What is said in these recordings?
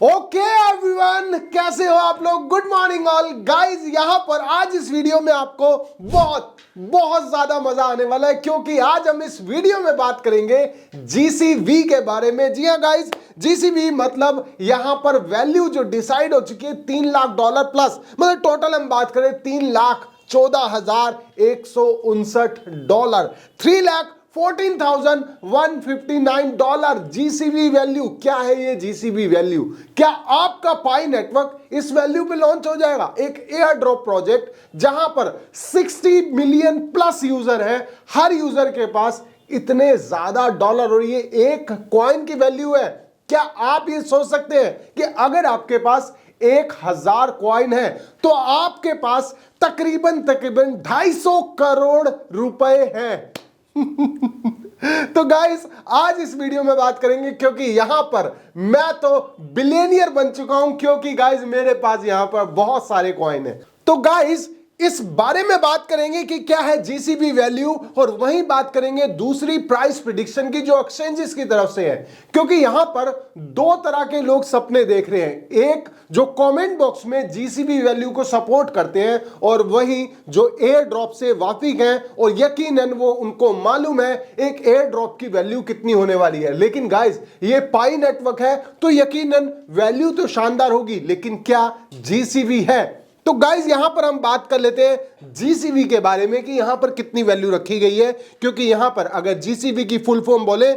Okay everyone, कैसे हो आप लोग। Good morning all guys. यहां पर आज इस वीडियो में आपको बहुत बहुत ज्यादा मजा आने वाला है, क्योंकि आज हम इस वीडियो में बात करेंगे जीसीवी के बारे में। जी हां गाइस, जीसीवी मतलब यहां पर वैल्यू जो डिसाइड हो चुकी है $3 लाख प्लस, मतलब टोटल हम बात करें $3,14,159, $3,14,159 जीसीबी वैल्यू। क्या है ये जीसीबी वैल्यू? क्या आपका पाई नेटवर्क इस वैल्यू पे लॉन्च हो जाएगा? एक एयर ड्रॉप प्रोजेक्ट जहां पर 60 मिलियन प्लस यूजर है, हर यूजर के पास इतने ज्यादा डॉलर और ये एक कॉइन की वैल्यू है। क्या आप ये सोच सकते हैं कि अगर आपके पास 1000 कॉइन है तो आपके पास तकरीबन 250 करोड़ रुपए हैं। तो गाइस, आज इस वीडियो में बात करेंगे, क्योंकि यहां पर मैं तो बिलियनियर बन चुका हूं, क्योंकि गाइस मेरे पास यहां पर बहुत सारे कॉइन है। तो गाइस इस बारे में बात करेंगे कि क्या है जीसीबी वैल्यू, और वहीं बात करेंगे दूसरी प्राइस प्रिडिक्शन की जो एक्सचेंजेस की तरफ से है, क्योंकि यहां पर दो तरह के लोग सपने देख रहे हैं। एक जो कमेंट बॉक्स में जीसीबी वैल्यू को सपोर्ट करते हैं, और वहीं जो एयर ड्रॉप से वाकिफ हैं और यकीनन वो उनको मालूम है एक एयर ड्रॉप की वैल्यू कितनी होने वाली है। लेकिन गाइस ये पाई नेटवर्क है तो यकीनन वैल्यू तो शानदार होगी, लेकिन क्या जीसीवी है? तो गाइज यहां पर हम बात कर लेते हैं जीसीवी के बारे में कि यहां पर कितनी वैल्यू रखी गई है। क्योंकि यहां पर अगर जीसीवी की फुल फॉर्म बोले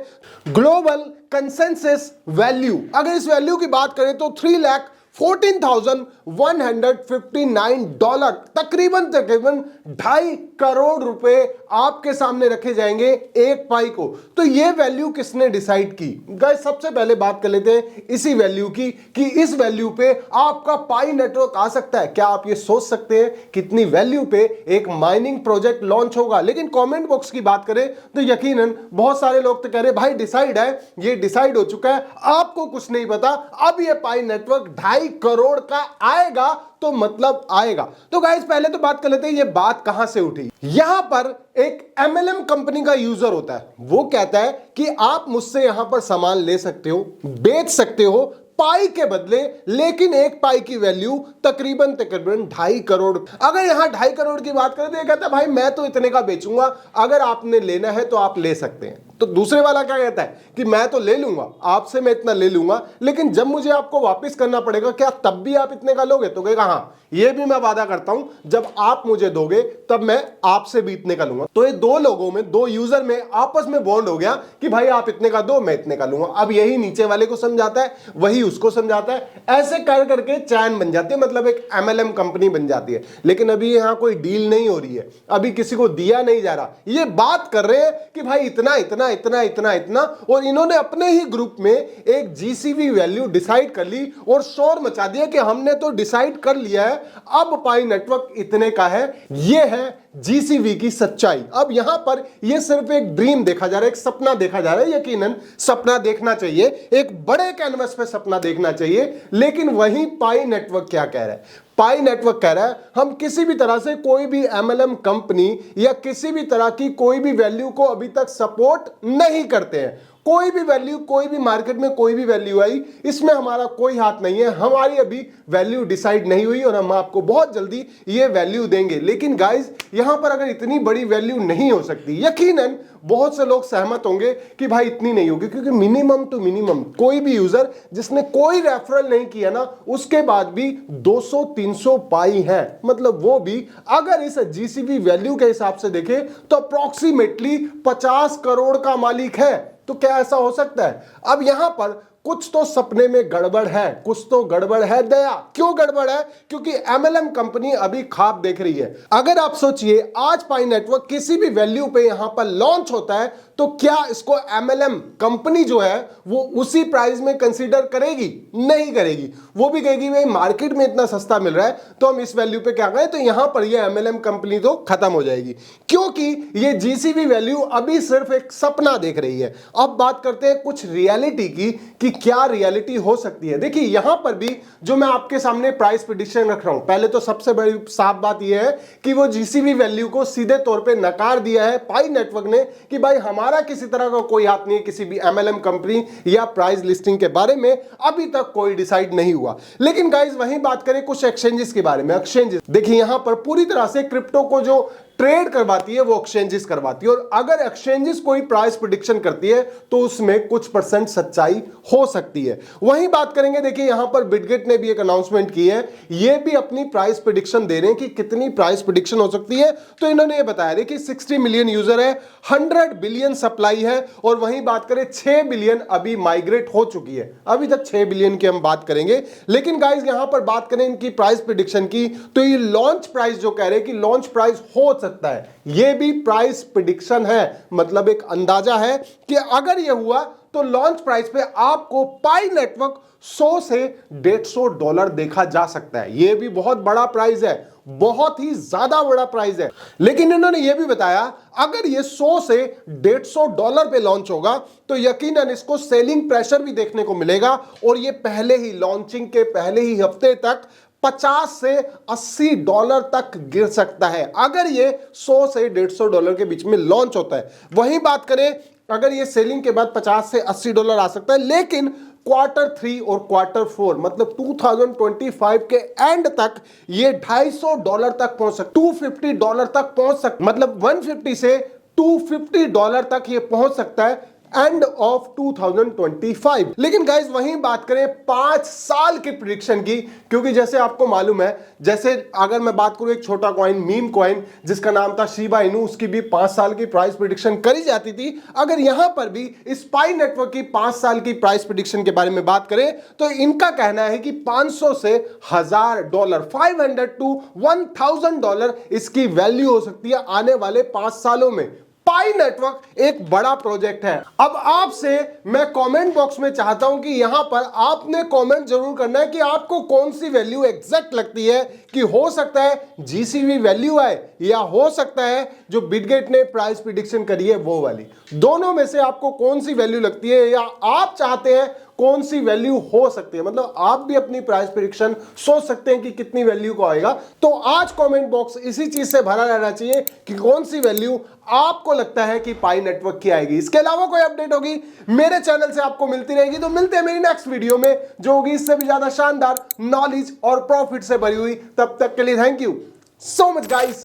ग्लोबल कंसेंसस वैल्यू, अगर इस वैल्यू की बात करें तो $3,14,159, तकरीबन 2.5 करोड़ रुपए आपके सामने रखे जाएंगे एक पाई को। तो ये वैल्यू किसने डिसाइड की? गाइस सबसे पहले बात कर लेते हैं इसी वैल्यू की कि इस वैल्यू पे आपका पाई नेटवर्क आ सकता है। क्या आप ये सोच सकते हैं कितनी वैल्यू पे एक माइनिंग प्रोजेक्ट लॉन्च होगा? लेकिन कमेंट बॉक्स की बात करें तो यकीनन बहुत सारे लोग तो कह रहे भाई डिसाइड है, ये डिसाइड हो चुका है, आपको कुछ नहीं पता। अब ये पाई नेटवर्क 2.5 करोड़ का आएगा तो मतलब आएगा। तो गाइस पहले तो बात कर लेते हैं ये बात कहां से उठी। यहां पर एक एमएलएम कंपनी का यूजर होता है, वो कहता है कि आप मुझसे यहां पर सामान ले सकते हो, बेच सकते हो पाई के बदले, लेकिन एक पाई की वैल्यू तकरीबन 2.5 करोड़। अगर यहां 2.5 करोड़ की बात करें तो ये कहता है भाई मैं तो इतने का बेचूंगा, अगर आपने लेना है तो आप ले सकते हैं। तो दूसरे वाला क्या कहता है कि मैं तो ले लूंगा आपसे, मैं इतना ले लूंगा, लेकिन जब मुझे आपको वापस करना पड़ेगा क्या तब भी आप इतने का लोगे? तो कहेगा हाँ, ये भी मैं वादा करता हूं, जब आप मुझे दोगे तब मैं आपसे भी इतने का लूंगा। तो ये दो लोगों में, दो यूजर में आपस में बॉन्ड हो गया कि भाई आप इतने का दो, मैं इतने का लूंगा। अब यही नीचे वाले को समझाता है, वही उसको समझाता है, ऐसे कर करके चैन बन जाती है, मतलब एक एमएलएम कंपनी बन जाती है। लेकिन अभी यहां कोई डील नहीं हो रही है, अभी किसी को दिया नहीं जा रहा। ये बात कर रहे हैं कि भाई इतना इतना इतना इतना इतना, और इन्होंने अपने ही ग्रुप में एक जीसीवी वैल्यू डिसाइड कर ली और शोर मचा दिया कि हमने तो डिसाइड कर लिया है, अब पाई नेटवर्क इतने का है। ये है जीसीवी की सच्चाई। अब यहां पर यह सिर्फ एक ड्रीम देखा जा रहा है, एक सपना देखा जा रहा है। यकीनन सपना देखना चाहिए, एक बड़े कैनवस पे सपना देखना चाहिए, लेकिन वहीं पाई नेटवर्क क्या कह रहा है? पाई नेटवर्क कह रहा है हम किसी भी तरह से कोई भी एमएलएम कंपनी या किसी भी तरह की कोई भी वैल्यू को अभी तक सपोर्ट नहीं करते हैं। कोई भी वैल्यू, कोई भी मार्केट में कोई भी वैल्यू आई, इसमें हमारा कोई हाथ नहीं है। हमारी अभी वैल्यू डिसाइड नहीं हुई और हम आपको बहुत जल्दी ये वैल्यू देंगे। लेकिन गाइस यहां पर अगर इतनी बड़ी वैल्यू नहीं हो सकती, यकीनन बहुत से लोग सहमत होंगे कि भाई इतनी नहीं होगी, क्योंकि मिनिमम टू मिनिमम कोई भी यूजर जिसने कोई रेफरल नहीं किया ना, उसके बाद भी 200-300 पाई है, मतलब वो भी अगर इस जीसीबी वैल्यू के हिसाब से देखें तो अप्रोक्सीमेटली 50 करोड़ का मालिक है। तो क्या ऐसा हो सकता है? अब यहां पर कुछ तो सपने में गड़बड़ है, कुछ तो गड़बड़ है दया। क्यों गड़बड़ है? क्योंकि एमएलएम कंपनी अभी ख्वाब देख रही है। अगर आप सोचिए आज पाई नेटवर्क किसी भी वैल्यू पे यहां पर लॉन्च होता है तो क्या इसको एमएलएम कंपनी जो है वो उसी प्राइस में कंसीडर करेगी? नहीं करेगी। वो भी कहेगी भाई मार्केट में इतना सस्ता मिल रहा है तो हम इस वैल्यू पे क्या करें, तो यहां पर ये एमएलएम कंपनी तो खत्म हो जाएगी, क्योंकि ये जीसीवी वैल्यू अभी सिर्फ एक सपना देख रही है। अब बात करते हैं कुछ रियलिटी की कि क्या रियलिटी हो सकती है। देखिए यहां पर भी जो मैं आपके सामने प्राइस प्रेडिक्शन रख रहा हूं, पहले तो सबसे बड़ी साफ बात यह है कि वो जीसीवी वैल्यू को सीधे तौर पे नकार दिया है पाई नेटवर्क ने कि भाई हमारा हमारा किसी तरह का कोई हाथ नहीं है किसी भी एमएलएम कंपनी या प्राइस लिस्टिंग के बारे में, अभी तक कोई डिसाइड नहीं हुआ। लेकिन गाइस वहीं बात करें कुछ एक्सचेंजेस के बारे में। एक्सचेंजेस देखिए यहां पर पूरी तरह से क्रिप्टो को जो ट्रेड करवाती है वो एक्सचेंजेस करवाती है, और अगर एक्सचेंजेस कोई प्राइस प्रेडिक्शन करती है तो उसमें कुछ परसेंट सच्चाई हो सकती है। वहीं बात करेंगे, देखिए यहां पर बिटगेट ने भी एक अनाउंसमेंट की है, ये भी अपनी प्राइस प्रेडिक्शन दे रहे हैं कि कितनी प्राइस प्रेडिक्शन हो सकती है। तो इन्होंने ये बताया देखिए 60 मिलियन यूजर है, 100 बिलियन सप्लाई है, और वहीं बात करें 6 बिलियन अभी माइग्रेट हो चुकी है। अभी तक 6 बिलियन की हम बात करेंगे। लेकिन गाइस यहां पर बात करें इनकी प्राइस प्रेडिक्शन की, तो ये लॉन्च प्राइस जो कह रहे हैं कि लॉन्च प्राइस हो सकता है, ये भी प्राइस प्रेडिक्शन है, मतलब एक अंदाजा है कि अगर ये हुआ तो लॉन्च प्राइस पे आपको पाई नेटवर्क 100 से $150 देखा जा सकता है। ये भी बहुत बड़ा प्राइस है, बहुत ही ज्यादा बड़ा प्राइस है। लेकिन इन्होंने ये भी बताया अगर ये 100 से $150 पे लॉन्च होगा तो यकीनन इसको सेलिंग प्रेशर भी देखने को मिलेगा, और ये पहले ही लॉन्चिंग के पहले ही हफ्ते तक $50 से $80 तक गिर सकता है, अगर ये 100 से $150 के बीच में लॉन्च होता है। वहीं बात करें अगर ये सेलिंग के बाद $50 से $80 आ सकता है, लेकिन Q3 और Q4 मतलब 2025 के एंड तक ये $250 तक पहुंच सकता, $250 तक पहुंच सकता, मतलब 150 से $250 तक ये पहुंच सकता है एंड ऑफ 2025। लेकिन गाइस वहीं बात करें 5 साल की प्रेडिक्शन की, क्योंकि जैसे आपको मालूम है, जैसे अगर मैं बात करूं एक छोटा कॉइन मीम कॉइन जिसका नाम था शिबा इनू, उसकी भी 5 साल की प्राइस प्रेडिक्शन करी जाती थी। अगर यहां पर भी स्पाई नेटवर्क की 5 साल की प्राइस प्रेडिक्शन के बारे में बात करें तो इनका कहना है कि 500 से $1000, $500 to $1000 इसकी वैल्यू हो सकती है आने वाले 5 सालों में। पाई नेटवर्क एक बड़ा प्रोजेक्ट है। अब आपसे मैं कमेंट बॉक्स में चाहता हूं कि यहां पर आपने कमेंट जरूर करना है कि आपको कौन सी वैल्यू एग्जैक्ट लगती है, कि हो सकता है जीसीवी वैल्यू आए या हो सकता है जो बिटगेट ने प्राइस प्रेडिक्शन करी है वो वाली। दोनों में से आपको कौन सी वैल्यू लगती है, या आप चाहते हैं कौन सी वैल्यू हो सकती है, मतलब आप भी अपनी प्राइस प्रेडिक्शन सोच सकते हैं कि कितनी वैल्यू को आएगा। तो आज कमेंट बॉक्स इसी चीज से भरा रहना चाहिए कि कौन सी वैल्यू आपको लगता है कि पाई नेटवर्क की आएगी। इसके अलावा कोई अपडेट होगी मेरे चैनल से आपको मिलती रहेगी। तो मिलते हैं मेरी नेक्स्ट वीडियो में जो होगी इससे भी ज्यादा शानदार, नॉलेज और प्रॉफिट से भरी हुई। तब तक के लिए thank you so much guys.